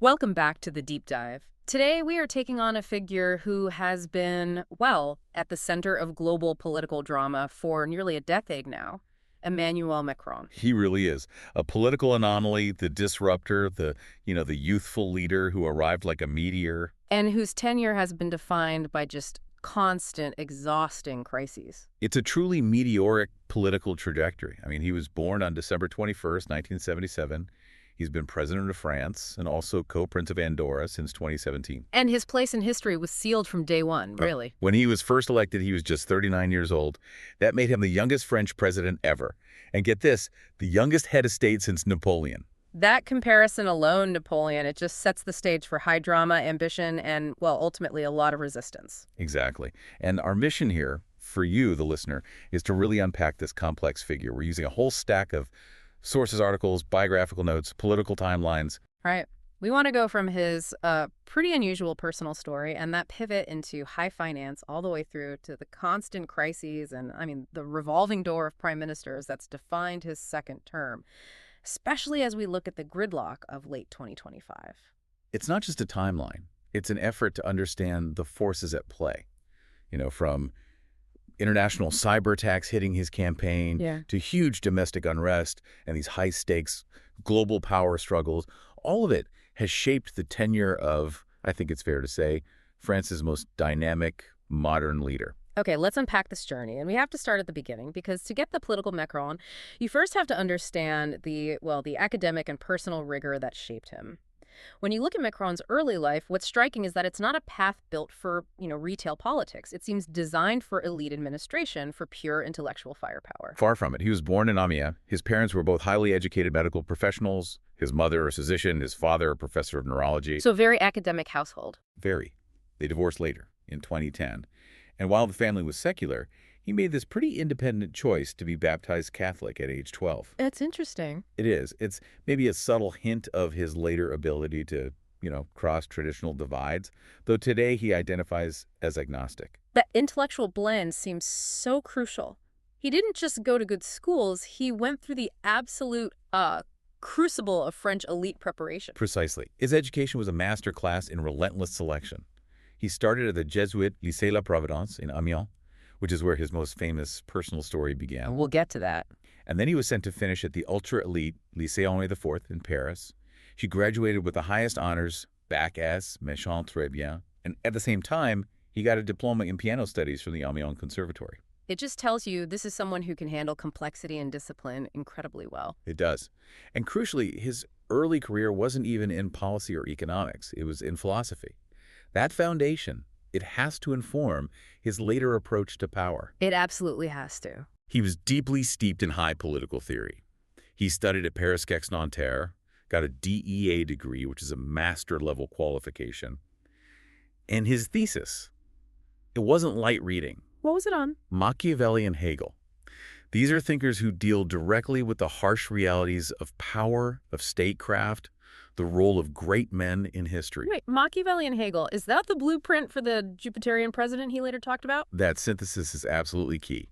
Welcome back to the Deep Dive. Today we are taking on a figure who has been, well, at the center of global political drama for nearly a decade now, Emmanuel Macron. He really is. A political anomaly, the disruptor, the youthful leader who arrived like a meteor. And whose tenure has been defined by just constant, exhausting crises. It's a truly meteoric political trajectory. I mean, he was born on December 21st, 1977. He's been president of France and also co-prince of Andorra since 2017. And his place in history was sealed from day one, really. When he was first elected, he was just 39 years old. That made him the youngest French president ever. And get this, the youngest head of state since Napoleon. That comparison alone, Napoleon, it just sets the stage for high drama, ambition, and, well, ultimately a lot of resistance. Exactly. And our mission here, for you, the listener, is to really unpack this complex figure. We're using a whole stack of sources, articles, biographical notes, political timelines. Right. We want to go from his pretty unusual personal story and that pivot into high finance all the way through to the constant crises and, the revolving door of prime ministers that's defined his second term, especially as we look at the gridlock of late 2025. It's not just a timeline. It's an effort to understand the forces at play, from international cyber attacks hitting his campaign to huge domestic unrest and these high-stakes global power struggles. All of it has shaped the tenure of, I think it's fair to say, France's most dynamic, modern leader. Okay, let's unpack this journey. And we have to start at the beginning because to get the political Macron, you first have to understand the academic and personal rigor that shaped him. When you look at Macron's early life, what's striking is that it's not a path built for, retail politics. It seems designed for elite administration, for pure intellectual firepower. Far from it. He was born in Amiens. His parents were both highly educated medical professionals. His mother, a physician, his father, a professor of neurology. So a very academic household. Very. They divorced later, in 2010. And while the family was secular, he made this pretty independent choice to be baptized Catholic at age 12. It's interesting. It is. It's maybe a subtle hint of his later ability to, cross traditional divides, though today he identifies as agnostic. That intellectual blend seems so crucial. He didn't just go to good schools, he went through the absolute crucible of French elite preparation. Precisely. His education was a master class in relentless selection. He started at the Jesuit Lycée La Providence in Amiens, which is where his most famous personal story began. And we'll get to that. And then he was sent to finish at the ultra-elite Lycée Henri IV in Paris. She graduated with the highest honors, bac S, mention très bien. And at the same time, he got a diploma in piano studies from the Amiens Conservatory. It just tells you this is someone who can handle complexity and discipline incredibly well. It does. And crucially, his early career wasn't even in policy or economics. It was in philosophy. That foundation, it has to inform his later approach to power. It absolutely has to. He was deeply steeped in high political theory. He studied at Paris Nanterre, got a DEA degree, which is a master-level qualification. And his thesis, it wasn't light reading. What was it on? Machiavelli and Hegel. These are thinkers who deal directly with the harsh realities of power, of statecraft, the role of great men in history. Wait, Machiavelli and Hegel, is that the blueprint for the Jupiterian president he later talked about? That synthesis is absolutely key.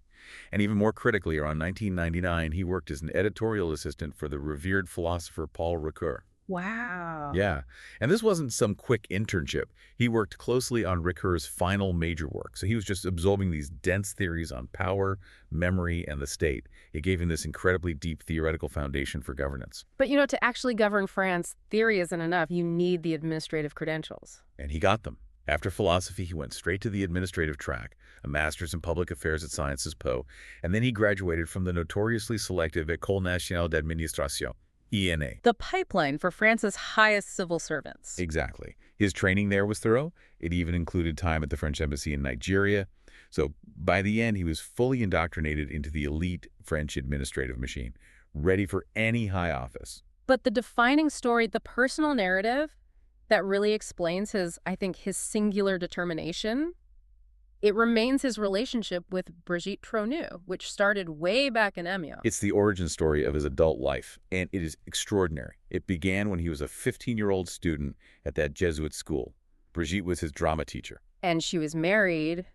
And even more critically, around 1999, he worked as an editorial assistant for the revered philosopher Paul Ricoeur. Wow. Yeah. And this wasn't some quick internship. He worked closely on Ricoeur's final major work. So he was just absorbing these dense theories on power, memory, and the state. It gave him this incredibly deep theoretical foundation for governance. But, to actually govern France, theory isn't enough. You need the administrative credentials. And he got them. After philosophy, he went straight to the administrative track, a master's in public affairs at Sciences Po, and then he graduated from the notoriously selective École Nationale d'Administration, ENA. The pipeline for France's highest civil servants. Exactly. His training there was thorough. It even included time at the French embassy in Nigeria. So by the end, he was fully indoctrinated into the elite French administrative machine, ready for any high office. But the defining story, the personal narrative that really explains his singular determination, it remains his relationship with Brigitte, which started way back in Amiens. It's the origin story of his adult life, and it is extraordinary. It began when he was a 15-year-old student at that Jesuit school. Brigitte was his drama teacher. And she was married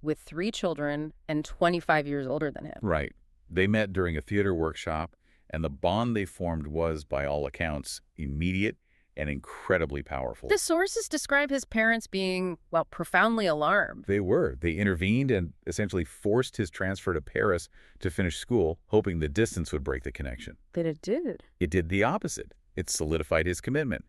with 3 children and 25 years older than him. Right. They met during a theater workshop, and the bond they formed was, by all accounts, immediate and incredibly powerful. The sources describe his parents being, well, profoundly alarmed. They were. They intervened and essentially forced his transfer to Paris to finish school, hoping the distance would break the connection. But it did. It did the opposite. It solidified his commitment.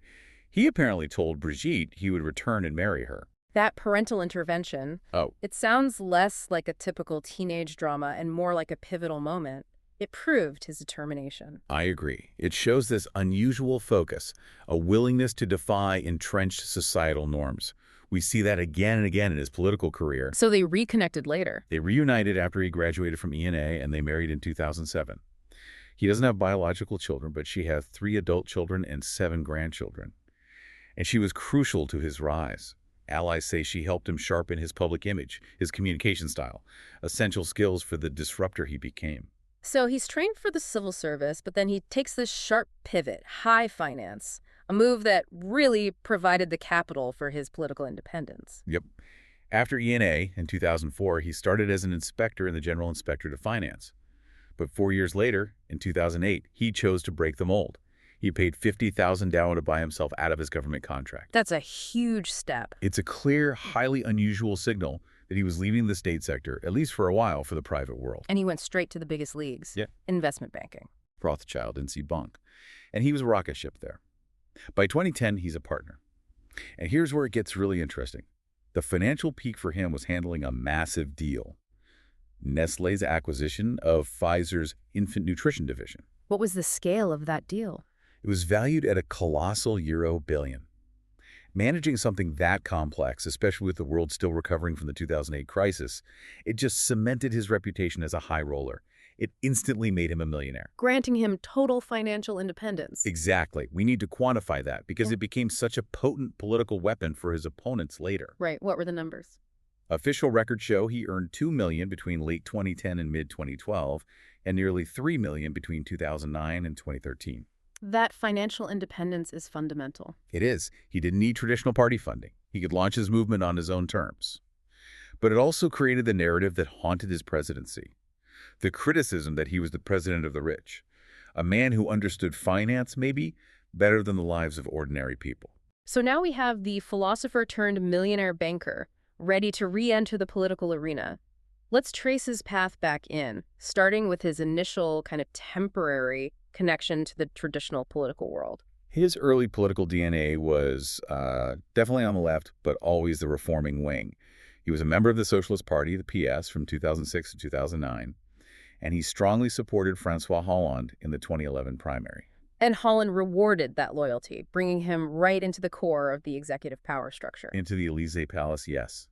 He apparently told Brigitte he would return and marry her. That parental intervention, it sounds less like a typical teenage drama and more like a pivotal moment. It proved his determination. I agree. It shows this unusual focus, a willingness to defy entrenched societal norms. We see that again and again in his political career. So they reconnected later. They reunited after he graduated from ENA, and they married in 2007. He doesn't have biological children, but she has 3 adult children and 7 grandchildren. And she was crucial to his rise. Allies say she helped him sharpen his public image, his communication style, essential skills for the disruptor he became. So he's trained for the civil service, but then he takes this sharp pivot, high finance, a move that really provided the capital for his political independence. Yep. After ENA in 2004, he started as an inspector in the General Inspectorate of Finance. But 4 years later, in 2008, he chose to break the mold. He paid $50,000 down to buy himself out of his government contract. That's a huge step. It's a clear, highly unusual signal that he was leaving the state sector, at least for a while, for the private world. And he went straight to the biggest leagues. Yeah. Investment banking. Rothschild and Bank. And he was a rocket ship there. By 2010, he's a partner. And here's where it gets really interesting. The financial peak for him was handling a massive deal. Nestlé's acquisition of Pfizer's infant nutrition division. What was the scale of that deal? It was valued at a colossal euro billion. Managing something that complex, especially with the world still recovering from the 2008 crisis, it just cemented his reputation as a high roller. It instantly made him a millionaire. Granting him total financial independence. Exactly. We need to quantify that because it became such a potent political weapon for his opponents later. Right. What were the numbers? Official records show he earned $2 million between late 2010 and mid-2012, and nearly $3 million between 2009 and 2013. That financial independence is fundamental. It is. He didn't need traditional party funding. He could launch his movement on his own terms. But it also created the narrative that haunted his presidency. The criticism that he was the president of the rich. A man who understood finance, maybe, better than the lives of ordinary people. So now we have the philosopher-turned-millionaire banker ready to re-enter the political arena. Let's trace his path back in, starting with his initial kind of temporary connection to the traditional political world. His early political DNA was definitely on the left, but always the reforming wing. He was a member of the Socialist Party, the PS, from 2006 to 2009, and he strongly supported François Hollande in the 2011 primary. And Hollande rewarded that loyalty, bringing him right into the core of the executive power structure. Into the Élysée Palace, yes.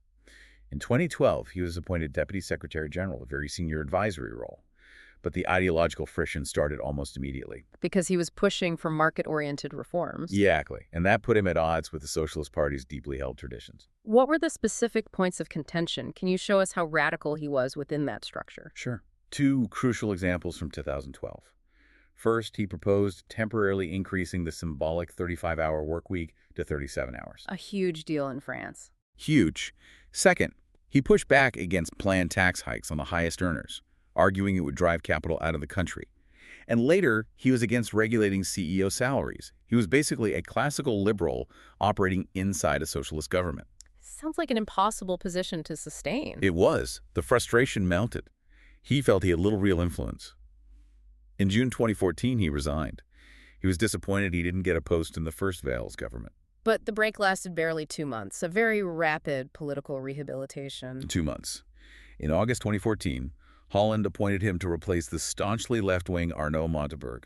In 2012, he was appointed Deputy Secretary General, a very senior advisory role. But the ideological friction started almost immediately. Because he was pushing for market-oriented reforms. Exactly. And that put him at odds with the Socialist Party's deeply held traditions. What were the specific points of contention? Can you show us how radical he was within that structure? Sure. 2 crucial examples from 2012. First, he proposed temporarily increasing the symbolic 35-hour work week to 37 hours. A huge deal in France. Huge. Second, he pushed back against planned tax hikes on the highest earners, arguing it would drive capital out of the country. And later, he was against regulating CEO salaries. He was basically a classical liberal operating inside a socialist government. Sounds like an impossible position to sustain. It was. The frustration mounted. He felt he had little real influence. In June 2014, he resigned. He was disappointed he didn't get a post in the first Valls government. But the break lasted barely 2 months, a very rapid political rehabilitation. 2 months. In August 2014, Hollande appointed him to replace the staunchly left-wing Arnaud Montebourg.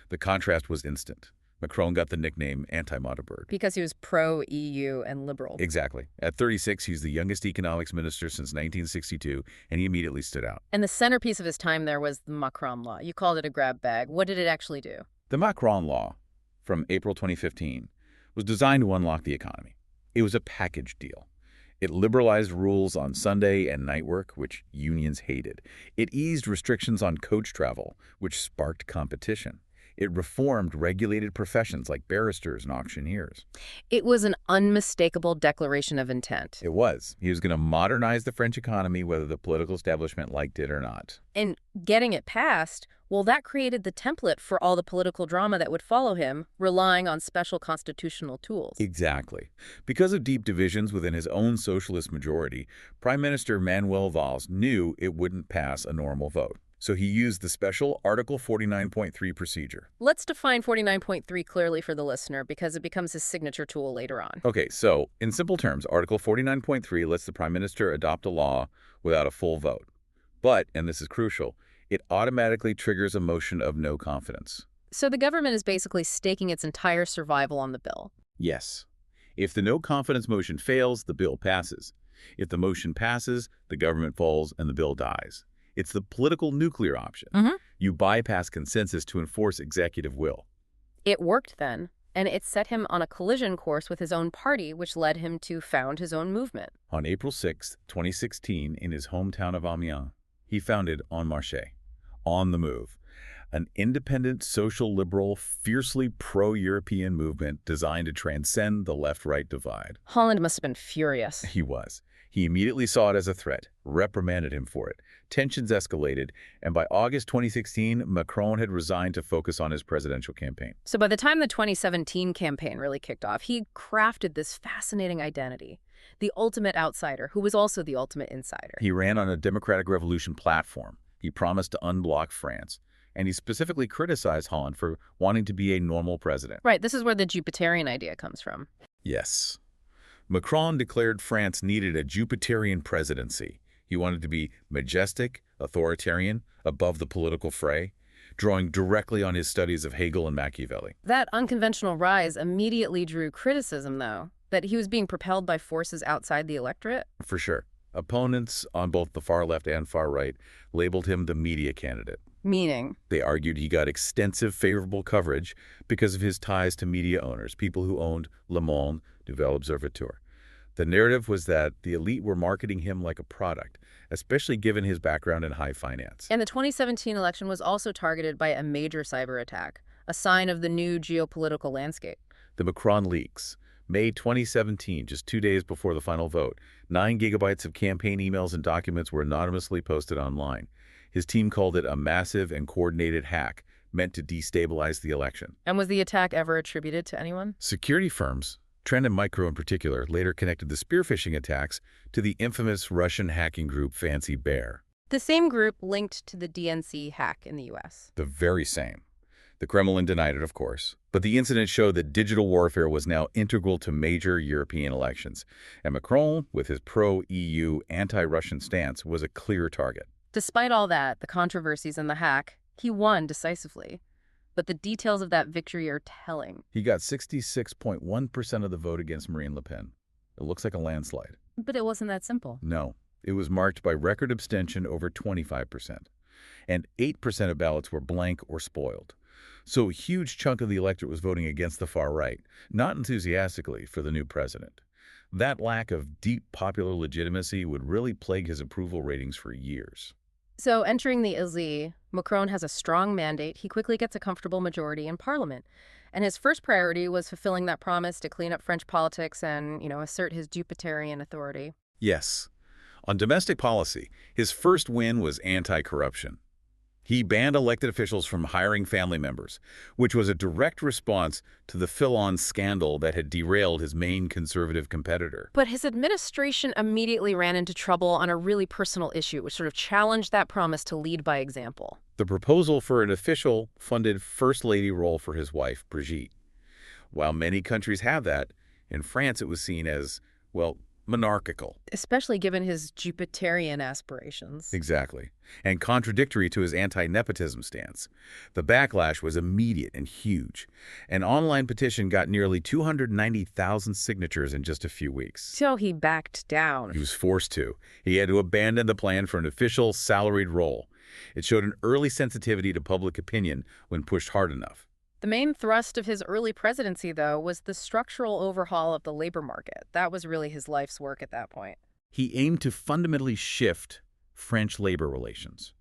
The contrast was instant. Macron got the nickname Anti-Montebourg. Because he was pro-EU and liberal. Exactly. At 36, he's the youngest economics minister since 1962, and he immediately stood out. And the centerpiece of his time there was the Macron Law. You called it a grab bag. What did it actually do? The Macron Law, from April 2015, was designed to unlock the economy. It was a package deal. It liberalized rules on Sunday and night work, which unions hated. It eased restrictions on coach travel, which sparked competition. It reformed regulated professions like barristers and auctioneers. It was an unmistakable declaration of intent. It was. He was going to modernize the French economy whether the political establishment liked it or not. And getting it passed, well, that created the template for all the political drama that would follow him, relying on special constitutional tools. Exactly. Because of deep divisions within his own socialist majority, Prime Minister Manuel Valls knew it wouldn't pass a normal vote. So he used the special Article 49.3 procedure. Let's define 49.3 clearly for the listener because it becomes his signature tool later on. Okay, so in simple terms, Article 49.3 lets the Prime Minister adopt a law without a full vote. But, and this is crucial, it automatically triggers a motion of no confidence. So the government is basically staking its entire survival on the bill. Yes. If the no confidence motion fails, the bill passes. If the motion passes, the government falls and the bill dies. It's the political nuclear option. You bypass consensus to enforce executive will. It worked then, and it set him on a collision course with his own party, which led him to found his own movement. On April 6, 2016, in his hometown of Amiens, he founded En Marche, On the Move, an independent, social liberal, fiercely pro-European movement designed to transcend the left-right divide. Holland must have been furious. He was. He immediately saw it as a threat, reprimanded him for it. Tensions escalated, and by August 2016, Macron had resigned to focus on his presidential campaign. So by the time the 2017 campaign really kicked off, he crafted this fascinating identity, the ultimate outsider, who was also the ultimate insider. He ran on a democratic revolution platform. He promised to unblock France, and he specifically criticized Holland for wanting to be a normal president. Right, this is where the Jupiterian idea comes from. Yes. Macron declared France needed a Jupiterian presidency. He wanted to be majestic, authoritarian, above the political fray, drawing directly on his studies of Hegel and Machiavelli. That unconventional rise immediately drew criticism, though, that he was being propelled by forces outside the electorate. For sure. Opponents on both the far left and far right labeled him the media candidate. Meaning? They argued he got extensive favorable coverage because of his ties to media owners, people who owned Le Monde, Nouvel Observateur. The narrative was that the elite were marketing him like a product, especially given his background in high finance. And the 2017 election was also targeted by a major cyber attack, a sign of the new geopolitical landscape. The Macron leaks. May 2017, just 2 days before the final vote, 9 gigabytes of campaign emails and documents were anonymously posted online. His team called it a massive and coordinated hack meant to destabilize the election. And was the attack ever attributed to anyone? Security firms, Trend and Micro in particular, later connected the spear phishing attacks to the infamous Russian hacking group Fancy Bear. The same group linked to the DNC hack in the U.S. The very same. The Kremlin denied it, of course, but the incident showed that digital warfare was now integral to major European elections, and Macron, with his pro-EU, anti-Russian stance, was a clear target. Despite all that, the controversies and the hack, he won decisively. But the details of that victory are telling. He got 66.1% of the vote against Marine Le Pen. It looks like a landslide. But it wasn't that simple. No. It was marked by record abstention over 25%. And 8% of ballots were blank or spoiled. So a huge chunk of the electorate was voting against the far right, not enthusiastically for the new president. That lack of deep popular legitimacy would really plague his approval ratings for years. So entering the Élysée, Macron has a strong mandate. He quickly gets a comfortable majority in parliament. And his first priority was fulfilling that promise to clean up French politics and, assert his Jupiterian authority. Yes. On domestic policy, his first win was anti-corruption. He banned elected officials from hiring family members, which was a direct response to the Fillon scandal that had derailed his main conservative competitor. But his administration immediately ran into trouble on a really personal issue, which sort of challenged that promise to lead by example. The proposal for an official-funded First Lady role for his wife, Brigitte. While many countries have that, in France it was seen as, well, monarchical. Especially given his Jupiterian aspirations. Exactly. And contradictory to his anti-nepotism stance. The backlash was immediate and huge. An online petition got nearly 290,000 signatures in just a few weeks. So he backed down. He was forced to. He had to abandon the plan for an official salaried role. It showed an early sensitivity to public opinion when pushed hard enough. The main thrust of his early presidency, though, was the structural overhaul of the labor market. That was really his life's work at that point. He aimed to fundamentally shift French labor relations,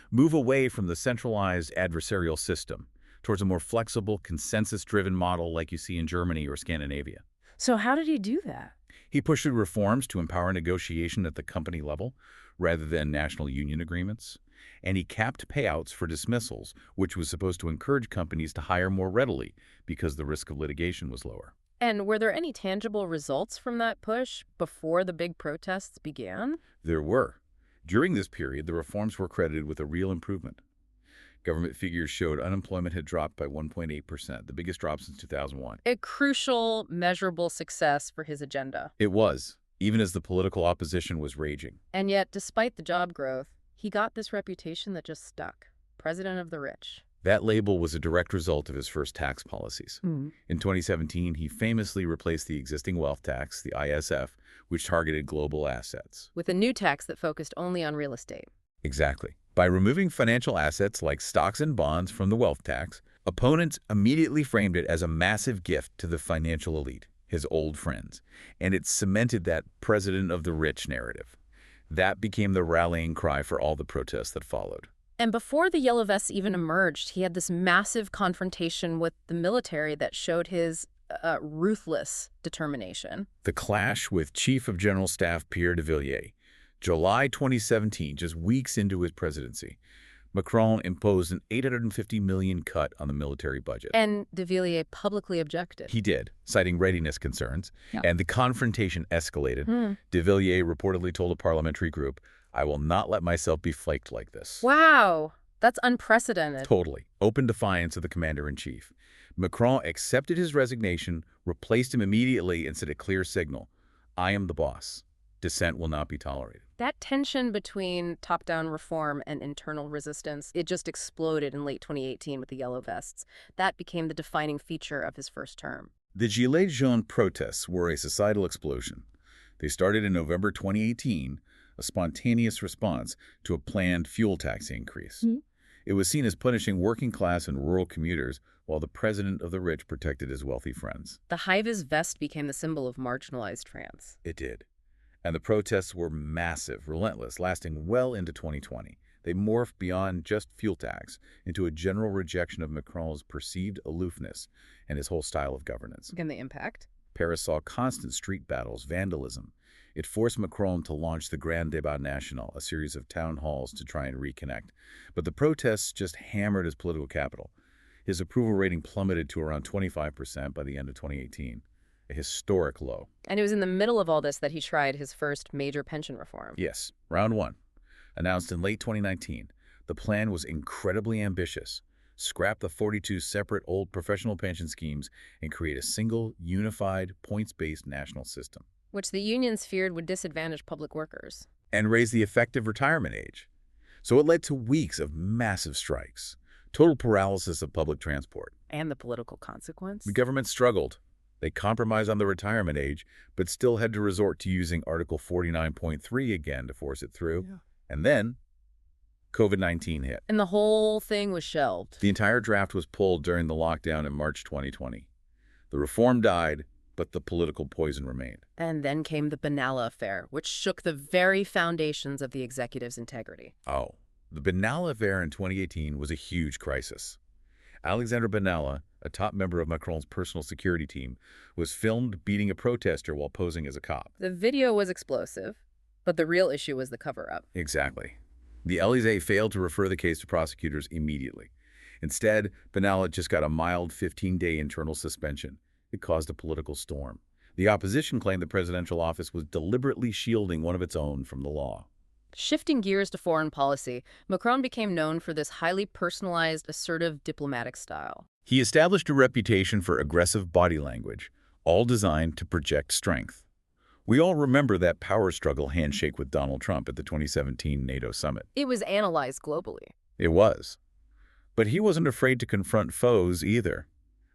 move away from the centralized adversarial system towards a more flexible, consensus-driven model like you see in Germany or Scandinavia. So how did he do that? He pushed through reforms to empower negotiation at the company level rather than national union agreements. And he capped payouts for dismissals, which was supposed to encourage companies to hire more readily because the risk of litigation was lower. And were there any tangible results from that push before the big protests began? There were. During this period, the reforms were credited with a real improvement. Government figures showed unemployment had dropped by 1.8%, the biggest drop since 2001. A crucial, measurable success for his agenda. It was, even as the political opposition was raging. And yet, despite the job growth, he got this reputation that just stuck. President of the rich. That label was a direct result of his first tax policies. In 2017, he famously replaced the existing wealth tax, the ISF, which targeted global assets. With a new tax that focused only on real estate. Exactly. By removing financial assets like stocks and bonds from the wealth tax, opponents immediately framed it as a massive gift to the financial elite, his old friends, and it cemented that president of the rich narrative. That became the rallying cry for all the protests that followed. And before the Yellow Vests even emerged, he had this massive confrontation with the military that showed his ruthless determination. The clash with Chief of General Staff Pierre de Villiers. July 2017, just weeks into his presidency, Macron imposed an $850 million cut on the military budget. And de Villiers publicly objected. He did, citing readiness concerns, and the confrontation escalated. De Villiers reportedly told a parliamentary group, "I will not let myself be flaked like this." Wow, that's unprecedented. Totally. Open defiance of the commander-in-chief. Macron accepted his resignation, replaced him immediately, and sent a clear signal. I am the boss. Dissent will not be tolerated. That tension between top-down reform and internal resistance, it just exploded in late 2018 with the Yellow Vests. That became the defining feature of his first term. The Gilets jaunes protests were a societal explosion. They started in November 2018, a spontaneous response to a planned fuel tax increase. It was seen as punishing working-class and rural commuters while the president of the rich protected his wealthy friends. The high-vis vest became the symbol of marginalized France. It did. And the protests were massive, relentless, lasting well into 2020. They morphed beyond just fuel tax into a general rejection of Macron's perceived aloofness and his whole style of governance. And the impact? Paris saw constant street battles, vandalism. It forced Macron to launch the Grand Débat National, a series of town halls to try and reconnect. But the protests just hammered his political capital. His approval rating plummeted to around 25% by the end of 2018. A historic low. And it was in the middle of all this that he tried his first major pension reform. Yes, round one. Announced in late 2019, the plan was incredibly ambitious. Scrap the 42 separate old professional pension schemes and create a single, unified, points-based national system. Which the unions feared would disadvantage public workers. And raise the effective retirement age. So it led to weeks of massive strikes, total paralysis of public transport. And the political consequence? The government struggled. They compromised on the retirement age, but still had to resort to using Article 49.3 again to force it through. And then, COVID-19 hit. And the whole thing was shelved. The entire draft was pulled during the lockdown in March 2020. The reform died, but the political poison remained. And then came the Benalla affair, which shook the very foundations of the executive's integrity. Oh, the Benalla affair in 2018 was a huge crisis. Alexandre Benalla, a top member of Macron's personal security team, was filmed beating a protester while posing as a cop. The video was explosive, but the real issue was the cover-up. Exactly. The Élysée failed to refer the case to prosecutors immediately. Instead, Benalla just got a mild 15-day internal suspension. It caused a political storm. The opposition claimed the presidential office was deliberately shielding one of its own from the law. Shifting gears to foreign policy, Macron became known for this highly personalized, assertive diplomatic style. He established a reputation for aggressive body language, all designed to project strength. We all remember that power struggle handshake with Donald Trump at the 2017 NATO summit. It was analyzed globally. It was. But he wasn't afraid to confront foes either.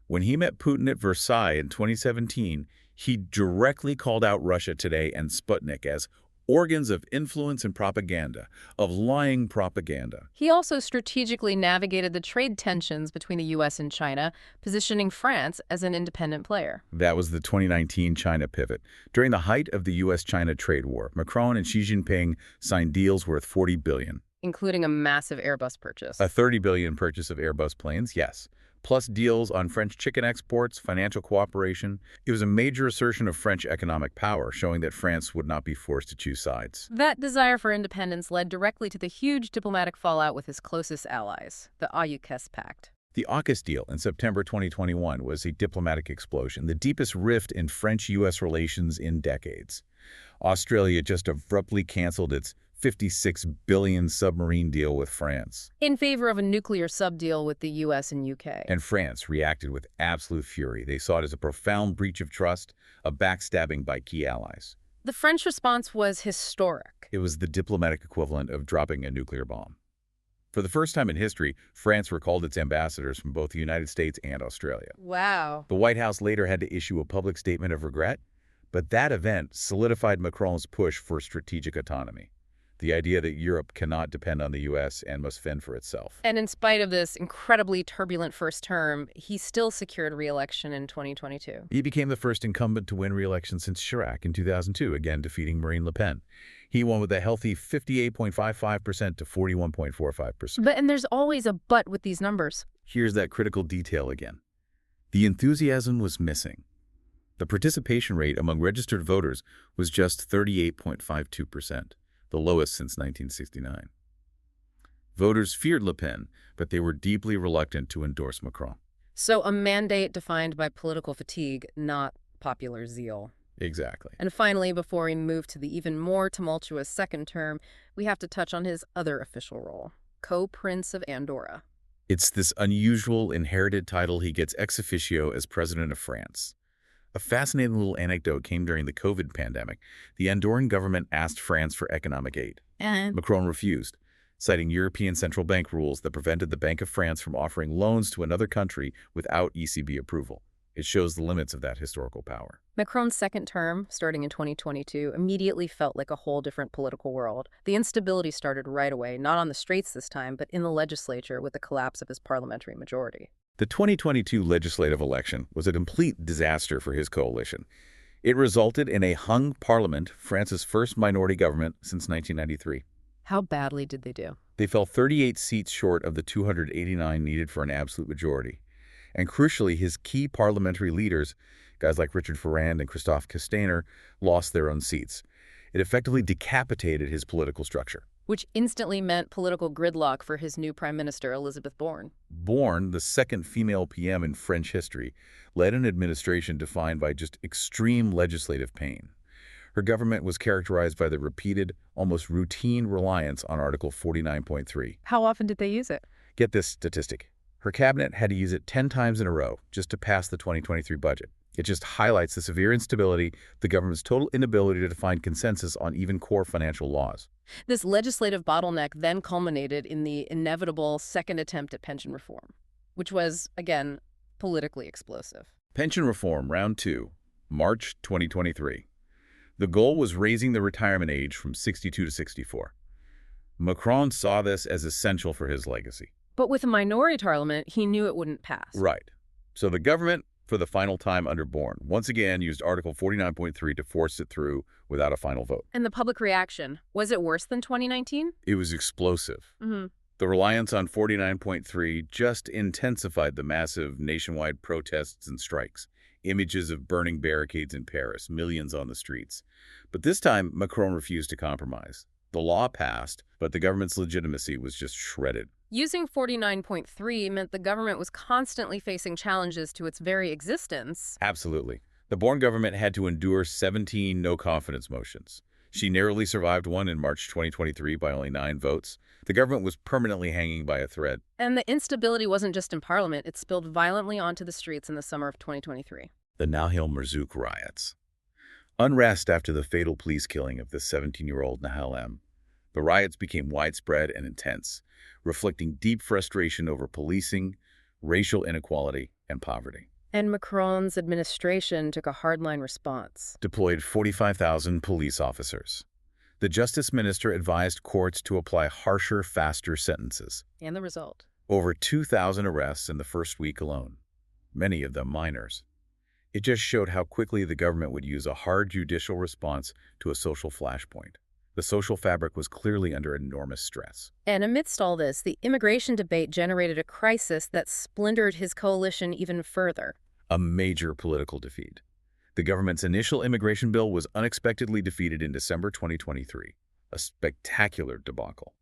When he met Putin at Versailles in 2017, he directly called out Russia Today and Sputnik as organs of influence and propaganda, of lying propaganda. He also strategically navigated the trade tensions between the U.S. and China, positioning France as an independent player. That was the 2019 China pivot. During the height of the U.S.-China trade war, Macron and Xi Jinping signed deals worth $40 billion. Including a massive Airbus purchase. A $30 billion purchase of Airbus planes, yes. plus deals on French chicken exports, financial cooperation. It was a major assertion of French economic power, showing that France would not be forced to choose sides. That desire for independence led directly to the huge diplomatic fallout with his closest allies, the AUKUS Pact. The AUKUS deal in September 2021 was a diplomatic explosion, the deepest rift in French-U.S. relations in decades. Australia just abruptly canceled its $56 billion submarine deal with France, in favor of a nuclear sub-deal with the U.S. and U.K. And France reacted with absolute fury. They saw it as a profound breach of trust, a backstabbing by key allies. The French response was historic. It was the diplomatic equivalent of dropping a nuclear bomb. For the first time in history, France recalled its ambassadors from both the United States and Australia. Wow. The White House later had to issue a public statement of regret, but that event solidified Macron's push for strategic autonomy. The idea that Europe cannot depend on the U.S. and must fend for itself. And in spite of this incredibly turbulent first term, he still secured re-election in 2022. He became the first incumbent to win re-election since Chirac in 2002, again defeating Marine Le Pen. He won with a healthy 58.55% to 41.45%. And there's always a but with these numbers. Here's that critical detail again. The enthusiasm was missing. The participation rate among registered voters was just 38.52%. The lowest since 1969. Voters feared Le Pen, but they were deeply reluctant to endorse Macron. So a mandate defined by political fatigue, not popular zeal. Exactly. And finally, before we move to the even more tumultuous second term, we have to touch on his other official role, co-prince of Andorra. It's this unusual inherited title he gets ex officio as president of France. A fascinating little anecdote came during the COVID pandemic. The Andorran government asked France for economic aid. Macron refused, citing European Central Bank rules that prevented the Bank of France from offering loans to another country without ECB approval. It shows the limits of that historical power. Macron's second term, starting in 2022, immediately felt like a whole different political world. The instability started right away, not on the streets this time, but in the legislature with the collapse of his parliamentary majority. The 2022 legislative election was a complete disaster for his coalition. It resulted in a hung parliament, France's first minority government since 1993. How badly did they do? They fell 38 seats short of the 289 needed for an absolute majority. And crucially, his key parliamentary leaders, guys like Richard Ferrand and Christophe Castaner, lost their own seats. It effectively decapitated his political structure. Which instantly meant political gridlock for his new prime minister, Élisabeth Borne. Borne, the second female PM in French history, led an administration defined by just extreme legislative pain. Her government was characterized by the repeated, almost routine reliance on Article 49.3. How often did they use it? Get this statistic. Her cabinet had to use it 10 times in a row just to pass the 2023 budget. It just highlights the severe instability, the government's total inability to find consensus on even core financial laws. This legislative bottleneck then culminated in the inevitable second attempt at pension reform, which was, again, politically explosive. Pension reform, round 2, March 2023. The goal was raising the retirement age from 62 to 64. Macron saw this as essential for his legacy. But with a minority parliament, he knew it wouldn't pass. Right. So the government, for the final time under Borne, once again used Article 49.3 to force it through without a final vote. And the public reaction, was it worse than 2019? It was explosive. The reliance on 49.3 just intensified the massive nationwide protests and strikes. Images of burning barricades in Paris, millions on the streets. But this time, Macron refused to compromise. The law passed, but the government's legitimacy was just shredded. Using 49.3 meant the government was constantly facing challenges to its very existence. Absolutely. The Borne government had to endure 17 no-confidence motions. She narrowly survived one in March 2023 by only 9 votes. The government was permanently hanging by a thread. And the instability wasn't just in parliament. It spilled violently onto the streets in the summer of 2023. The Nahal Merzouk riots. Unrest after the fatal police killing of the 17-year-old Nahal M. The riots became widespread and intense, reflecting deep frustration over policing, racial inequality, and poverty. And Macron's administration took a hardline response. Deployed 45,000 police officers. The justice minister advised courts to apply harsher, faster sentences. And the result? Over 2,000 arrests in the first week alone, many of them minors. It just showed how quickly the government would use a hard judicial response to a social flashpoint. The social fabric was clearly under enormous stress. And amidst all this, the immigration debate generated a crisis that splintered his coalition even further. A major political defeat. The government's initial immigration bill was unexpectedly defeated in December 2023, a spectacular debacle.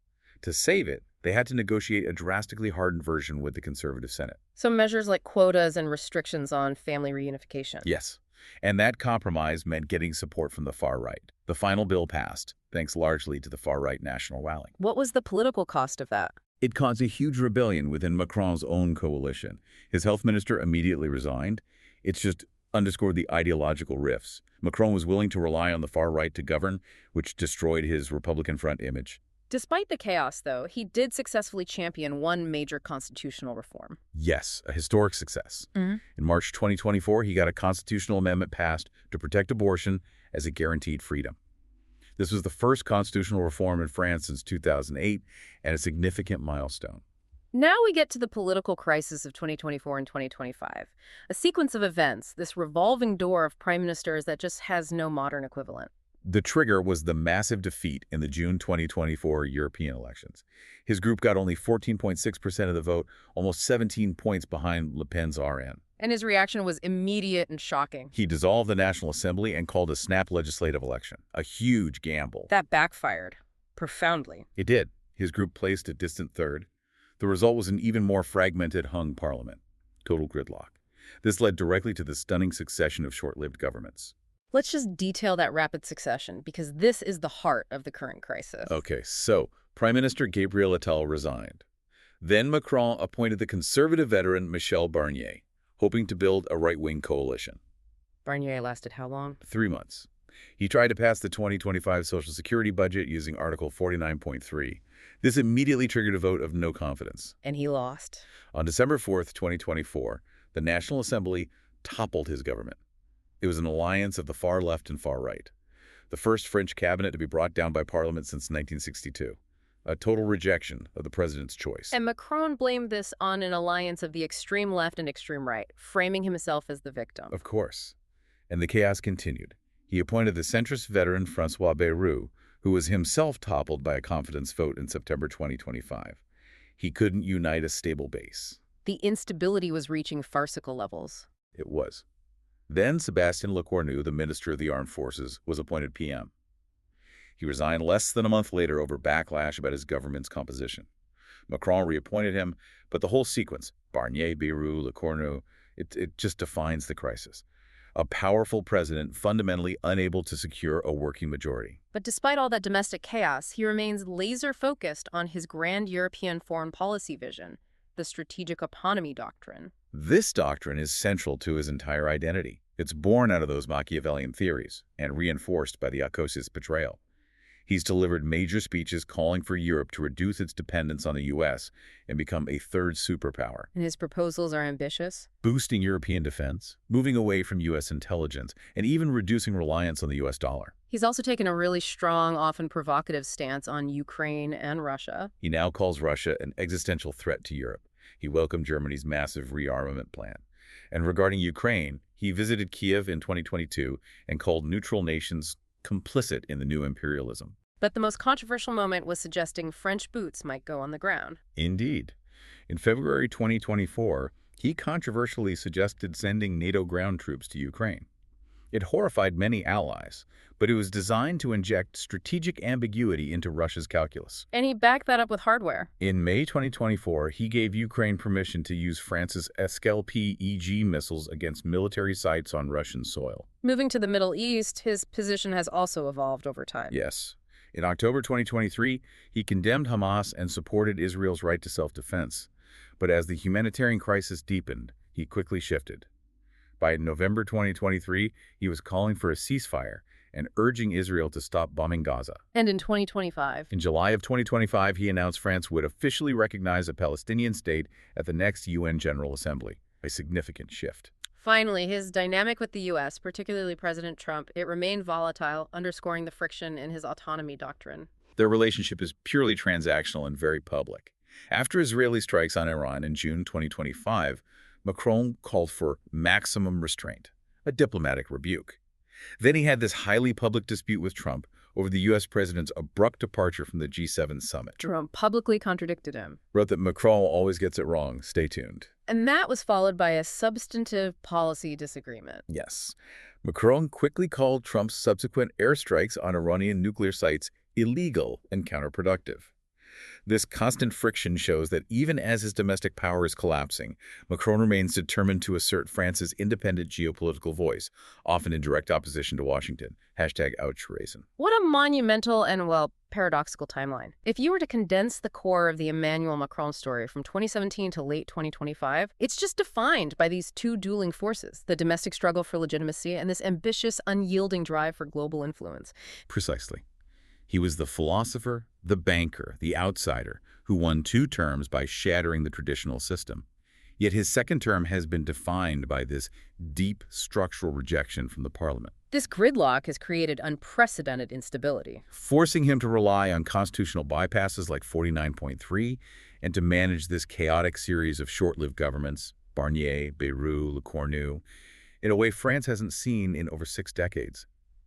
To save it, they had to negotiate a drastically hardened version with the conservative Senate. So measures like quotas and restrictions on family reunification. Yes, and that compromise meant getting support from the far right. The final bill passed, thanks largely to the far-right national rally. What was the political cost of that? It caused a huge rebellion within Macron's own coalition. His health minister immediately resigned. It's just underscored the ideological rifts. Macron was willing to rely on the far right to govern, which destroyed his Republican front image. Despite the chaos, though, he did successfully champion one major constitutional reform. Yes, a historic success. In March 2024, he got a constitutional amendment passed to protect abortion as a guaranteed freedom. This was the first constitutional reform in France since 2008 and a significant milestone. Now we get to the political crisis of 2024 and 2025, a sequence of events, this revolving door of prime ministers that just has no modern equivalent. The trigger was the massive defeat in the June 2024 European elections. His group got only 14.6% of the vote, almost 17 points behind Le Pen's RN. And his reaction was immediate and shocking. He dissolved the National Assembly and called a snap legislative election, a huge gamble. That backfired profoundly. It did. His group placed a distant third. The result was an even more fragmented hung parliament. Total gridlock. This led directly to the stunning succession of short-lived governments. Let's just detail that rapid succession, because this is the heart of the current crisis. Okay, so Prime Minister Gabriel Attal resigned. Then Macron appointed the conservative veteran Michel Barnier, hoping to build a right-wing coalition. Barnier lasted how long? 3 months. He tried to pass the 2025 Social Security budget using Article 49.3. This immediately triggered a vote of no confidence. And he lost. On December 4th, 2024, the National Assembly toppled his government. It was an alliance of the far left and far right. The first French cabinet to be brought down by Parliament since 1962. A total rejection of the president's choice. And Macron blamed this on an alliance of the extreme left and extreme right, framing himself as the victim. Of course. And the chaos continued. He appointed the centrist veteran François Bayrou, who was himself toppled by a confidence vote in September 2025. He couldn't unite a stable base. The instability was reaching farcical levels. It was. Then Sébastien Lecornu, the Minister of the Armed Forces, was appointed PM. He resigned less than a month later over backlash about his government's composition. Macron reappointed him, but the whole sequence, Barnier, Bayrou, Lecornu, it just defines the crisis. A powerful president fundamentally unable to secure a working majority. But despite all that domestic chaos, he remains laser-focused on his grand European foreign policy vision, the strategic autonomy doctrine. This doctrine is central to his entire identity. It's born out of those Machiavellian theories and reinforced by the Akos's betrayal. He's delivered major speeches calling for Europe to reduce its dependence on the U.S. and become a third superpower. And his proposals are ambitious? Boosting European defense, moving away from U.S. intelligence, and even reducing reliance on the U.S. dollar. He's also taken a really strong, often provocative stance on Ukraine and Russia. He now calls Russia an existential threat to Europe. He welcomed Germany's massive rearmament plan. And regarding Ukraine, he visited Kiev in 2022 and called neutral nations complicit in the new imperialism. But the most controversial moment was suggesting French boots might go on the ground. Indeed. In February 2024, he controversially suggested sending NATO ground troops to Ukraine. It horrified many allies, but it was designed to inject strategic ambiguity into Russia's calculus. And he backed that up with hardware. In May 2024, he gave Ukraine permission to use France's SKLP-EG missiles against military sites on Russian soil. Moving to the Middle East, his position has also evolved over time. Yes. In October 2023, he condemned Hamas and supported Israel's right to self-defense. But as the humanitarian crisis deepened, he quickly shifted. By November 2023, he was calling for a ceasefire and urging Israel to stop bombing Gaza. And in 2025? In July of 2025, he announced France would officially recognize a Palestinian state at the next UN General Assembly, a significant shift. Finally, his dynamic with the U.S., particularly President Trump, it remained volatile, underscoring the friction in his autonomy doctrine. Their relationship is purely transactional and very public. After Israeli strikes on Iran in June 2025, Macron called for maximum restraint, a diplomatic rebuke. Then he had this highly public dispute with Trump over the U.S. president's abrupt departure from the G7 summit. Trump publicly contradicted him. Wrote that Macron always gets it wrong. Stay tuned. And that was followed by a substantive policy disagreement. Yes. Macron quickly called Trump's subsequent airstrikes on Iranian nuclear sites illegal and counterproductive. This constant friction shows that even as his domestic power is collapsing, Macron remains determined to assert France's independent geopolitical voice, often in direct opposition to Washington. #OutShirazen. What a monumental and, well, paradoxical timeline. If you were to condense the core of the Emmanuel Macron story from 2017 to late 2025, it's just defined by these two dueling forces, the domestic struggle for legitimacy and this ambitious, unyielding drive for global influence. Precisely. He was the philosopher, the banker, the outsider, who won 2 terms by shattering the traditional system. Yet his second term has been defined by this deep structural rejection from the parliament. This gridlock has created unprecedented instability, forcing him to rely on constitutional bypasses like 49.3 and to manage this chaotic series of short-lived governments, Barnier, Bayrou, Lecornu, in a way France hasn't seen in over 6 decades.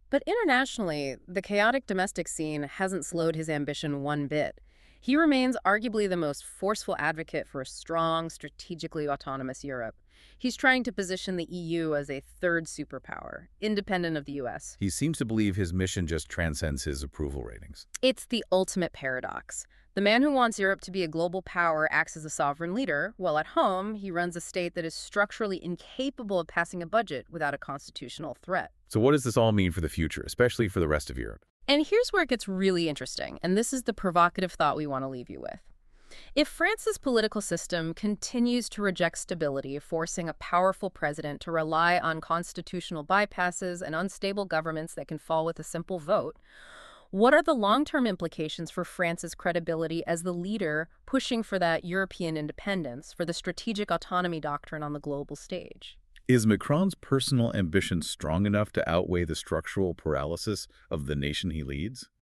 But internationally, the chaotic domestic scene hasn't slowed his ambition one bit. He remains arguably the most forceful advocate for a strong, strategically autonomous Europe. He's trying to position the EU as a third superpower, independent of the US. He seems to believe his mission just transcends his approval ratings. It's the ultimate paradox. The man who wants Europe to be a global power acts as a sovereign leader, while at home, he runs a state that is structurally incapable of passing a budget without a constitutional threat. So what does this all mean for the future, especially for the rest of Europe? And here's where it gets really interesting, and this is the provocative thought we want to leave you with. If France's political system continues to reject stability, forcing a powerful president to rely on constitutional bypasses and unstable governments that can fall with a simple vote, what are the long-term implications for France's credibility as the leader pushing for that European independence, for the strategic autonomy doctrine on the global stage? Is Macron's personal ambition strong enough to outweigh the structural paralysis of the nation he leads?